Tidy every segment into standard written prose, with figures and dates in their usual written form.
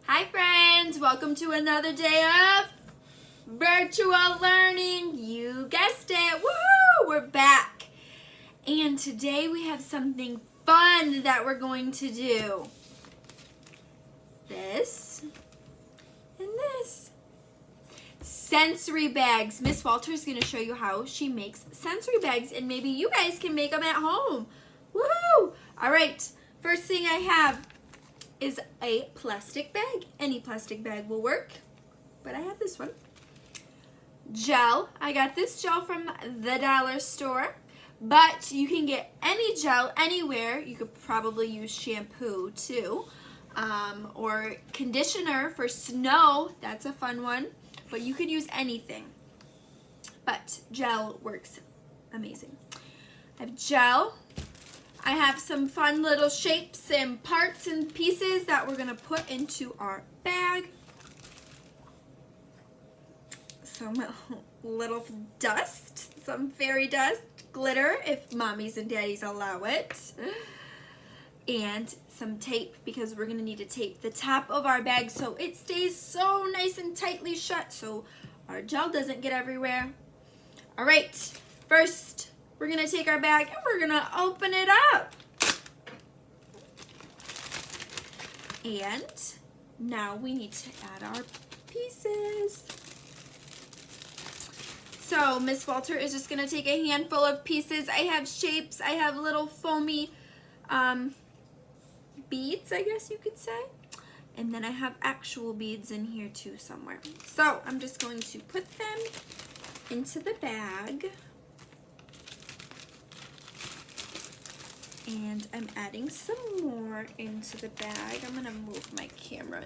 Hi friends, welcome to another day of virtual learning. You guessed it, woohoo! We're back. And today we have something fun that we're going to do. This and this. Sensory bags. Miss Walter is going to show you how she makes sensory bags, and maybe you guys can make them at home. Woohoo! All right, first thing I have is a plastic bag. Any plastic bag will work, but I have this one. Gel. I got this gel from the dollar store, but you can get any gel anywhere. You could probably use shampoo too, or conditioner for snow. That's a fun one, but you could use anything. But gel works amazing. I have gel. I have some fun little shapes and parts and pieces that we're going to put into our bag. Some little dust, some fairy dust, glitter if mommies and daddies allow it. And some tape, because we're going to need to tape the top of our bag so it stays so nice and tightly shut so our gel doesn't get everywhere. All right, first we're going to take our bag and we're going to open it up. And now we need to add our pieces. So Miss Walter is just going to take a handful of pieces. I have shapes. I have little foamy beads, I guess you could say. And then I have actual beads in here too somewhere. So I'm just going to put them into the bag. And I'm adding some more into the bag. I'm going to move my camera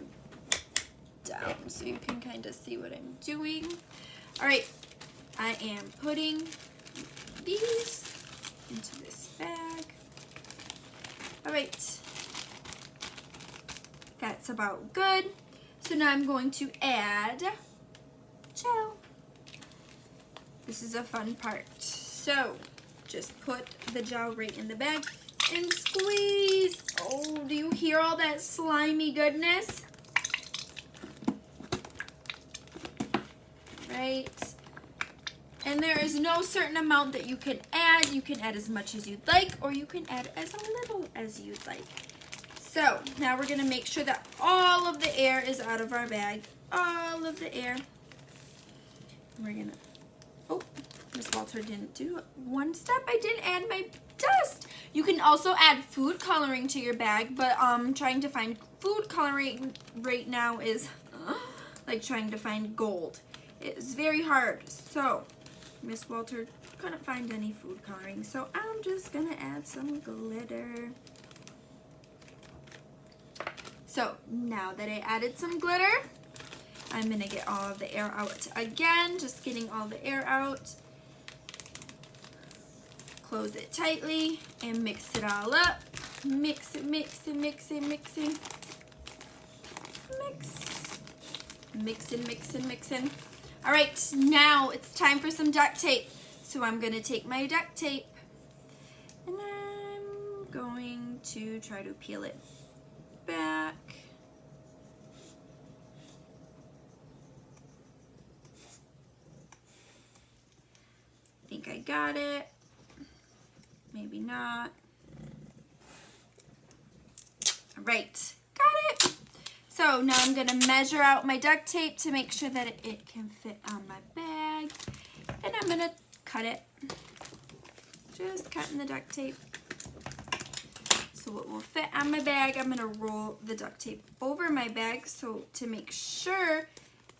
down so you can kind of see what I'm doing. All right, I am putting these into this bag. All right, that's about good. So now I'm going to add gel. This is a fun part. So just put the gel right in the bag and squeeze. Oh, do you hear all that slimy goodness? Right. And there is no certain amount that you can add. You can add as much as you'd like, or you can add as little as you'd like. So now we're going to make sure that all of the air is out of our bag. All of the air. We're going to, oh, Miss Walter didn't do one step. I didn't add my dust. You can also add food coloring to your bag, but trying to find food coloring right now is like trying to find gold. It's very hard. So Miss Walter couldn't find any food coloring, so I'm just gonna add some glitter. So now that I added some glitter, I'm gonna get all of the air out again, just getting all the air out. Close it tightly and mix it all up. Mix it, mix it, mix it, mix it. Mix. Mixing, mixing, mixing. All right, now it's time for some duct tape. So I'm gonna take my duct tape and I'm going to try to peel it back. I think I got it. Maybe not. All right, got it. So now I'm gonna measure out my duct tape to make sure that it can fit on my bag. And I'm gonna cut it. Just cutting the duct tape. So it will fit on my bag. I'm gonna roll the duct tape over my bag so to make sure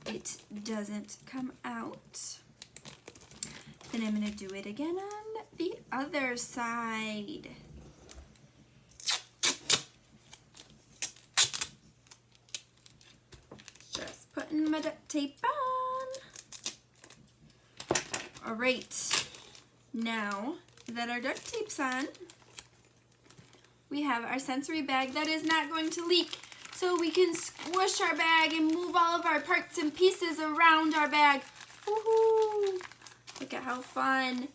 it doesn't come out. Then I'm gonna do it again on the other side. Just putting my duct tape on. All right, now that our duct tape's on, we have our sensory bag that is not going to leak. So we can squish our bag and move all of our parts and pieces around our bag. Woohoo! Look at how fun.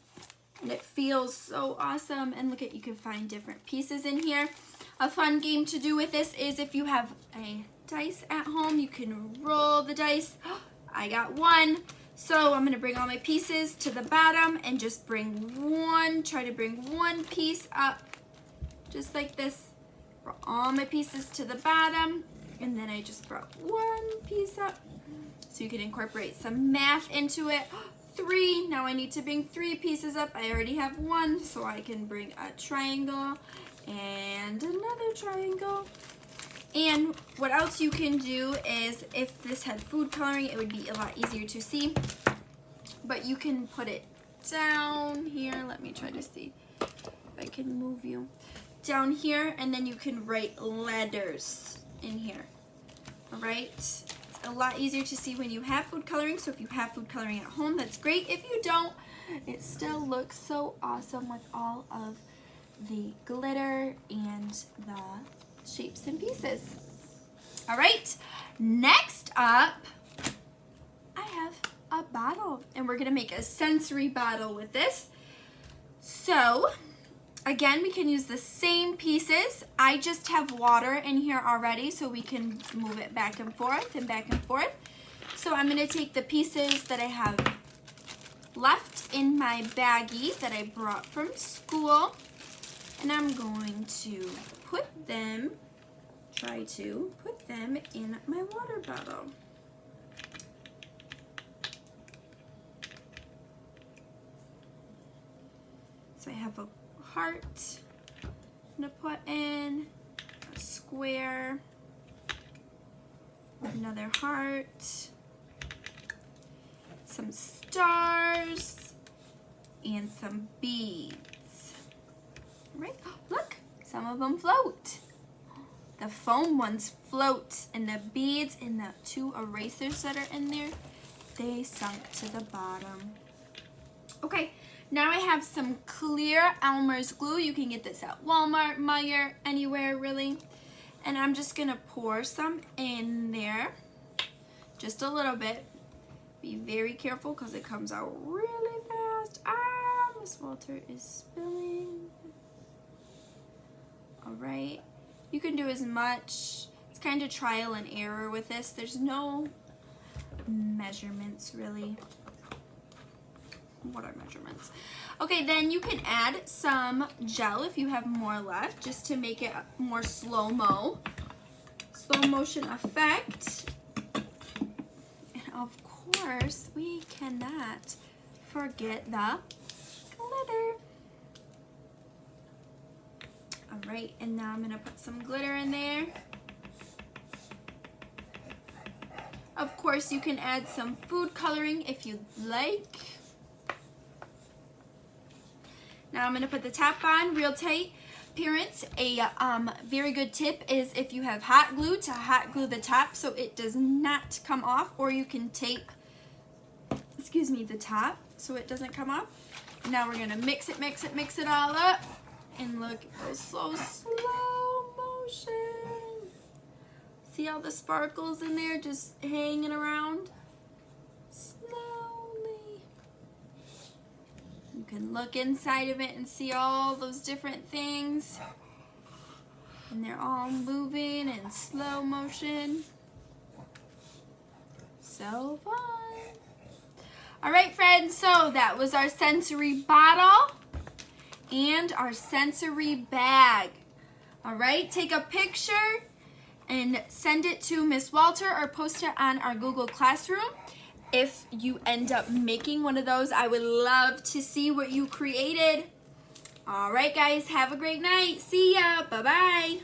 And it feels so awesome. And look at, you can find different pieces in here. A fun game to do with this is if you have a dice at home, you can roll the dice. I got one. So I'm gonna bring all my pieces to the bottom and just try to bring one piece up, just like this. Brought all my pieces to the bottom, and then I just brought one piece up. So you can incorporate some math into it. 3, now I need to bring 3 pieces up. I already have one, so I can bring a triangle and another triangle. And what else you can do is, if this had food coloring, it would be a lot easier to see. But you can put it down here. Let me try to see if I can move you. Down here, and then you can write letters in here. All right? It's a lot easier to see when you have food coloring. So if you have food coloring at home, that's great. If you don't, it still looks so awesome with all of the glitter and the shapes and pieces. All right, next up, I have a bottle, and we're gonna make a sensory bottle with this. So again, we can use the same pieces. I just have water in here already, so we can move it back and forth and back and forth. So I'm gonna take the pieces that I have left in my baggie that I brought from school, and I'm going to try to put them in my water bottle. So I have a heart I'm gonna put in, a square, another heart, some stars, and some beads. Right? Look, some of them float. The foam ones float, and the beads and the 2 erasers that are in there, they sunk to the bottom. Okay, now I have some clear Elmer's glue. You can get this at Walmart, Meijer, anywhere really. And I'm just gonna pour some in there, just a little bit. Be very careful because it comes out really fast. Miss Walter is spilling. All right. You can do as much. It's kind of trial and error with this. There's no measurements really. What are measurements? Okay, then you can add some gel if you have more left, just to make it more slow motion effect. And of course, we cannot forget the glitter. All right, and now I'm gonna put some glitter in there. Of course, you can add some food coloring if you'd like. Now I'm gonna put the top on real tight. Parents, a very good tip is if you have hot glue, to hot glue the top so it does not come off, or you can tape, the top so it doesn't come off. Now we're gonna mix it all up. And look, it goes so slow motion. See all the sparkles in there just hanging around? Slowly. You can look inside of it and see all those different things. And they're all moving in slow motion. So fun. All right, friends, so that was our sensory bottle and our sensory bag. All right, take a picture and send it to Miss Walter or post it on our Google Classroom. If you end up making one of those, I would love to see what you created. All right, guys, have a great night. See ya. Bye-bye.